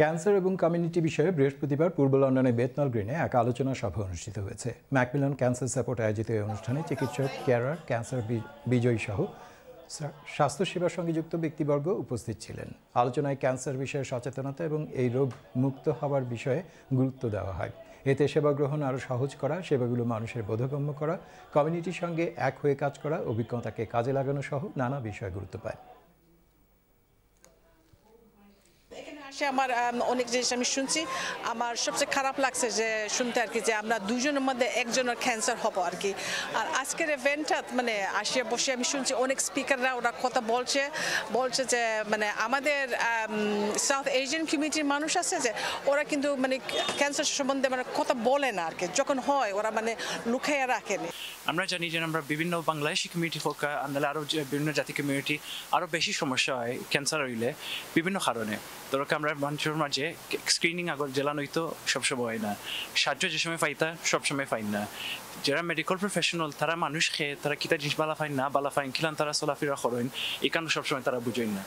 Cancer এবং community বিষয়ে বৃহস্পতিবার পূর্ব লন্ডনের বেথনল গ্রিনে এক আলোচনা সভা অনুষ্ঠিত হয়েছে। ম্যাকমিলান ক্যান্সার সাপোর্ট আয়োজিত এই অনুষ্ঠানে চিকিৎসক, কেয়ারার, ক্যান্সার বিজয়ী সহ স্বাস্থ্যসেবার সঙ্গে যুক্ত ব্যক্তিবর্গ উপস্থিত ছিলেন। আলোচনায় ক্যান্সার বিষয়ে সচেতনতা এবং এই রোগ মুক্ত হওয়ার বিষয়ে গুরুত্ব দেওয়া হয়। এতে সেবা গ্রহণ আরও সহজ করা, সেবাগুলো মানুষের বোধগম্য করা, কমিউনিটির সঙ্গে এক হয়ে কাজ করা, অভিজ্ঞতাকে কাজে লাগানো সহ নানা বিষয় গুরুত্ব পায়। আমার অনেক জিনিস আমি শুনছি, আমার সবচেয়ে খারাপ লাগছে যে শুনতে আর কি যে আমরা দুজনের মধ্যে একজনের ক্যান্সার হবো আর কি। আর আজকের ইভেন্টটা মানে আসিয়া বসে আমি শুনছি অনেক স্পিকাররা ওরা কথা বলছে যে মানে আমাদের সাউথ এশিয়ান কমিউনিটির মানুষ আছে যে ওরা কিন্তু মানে ক্যান্সার সম্বন্ধে মানে কথা বলে না আর কি, যখন হয় ওরা মানে লুকাইয়া রাখেনি। আমরা জানি যে আমরা বিভিন্ন বাংলাদেশি কমিউনিটি হোক আন্দালে আরও বিভিন্ন জাতি কমিউনিটি আরও বেশি সমস্যা হয় ক্যান্সার হইলে বিভিন্ন কারণে। ধরো আমরা মানুষের মাঝে স্ক্রিনিং আগর জেলানো হইতো সবসময় হয় না, সাহায্য যে সময় পাইতা সবসময় পাই না। যারা মেডিকেল প্রফেশনাল তারা মানুষ খেয়ে তারা কিতা জিনিস বালা ফাইন না বালা ফাইন খিলান তারা চলাফেরা করেন, এই কারণে সবসময় তারা বুঝেন না।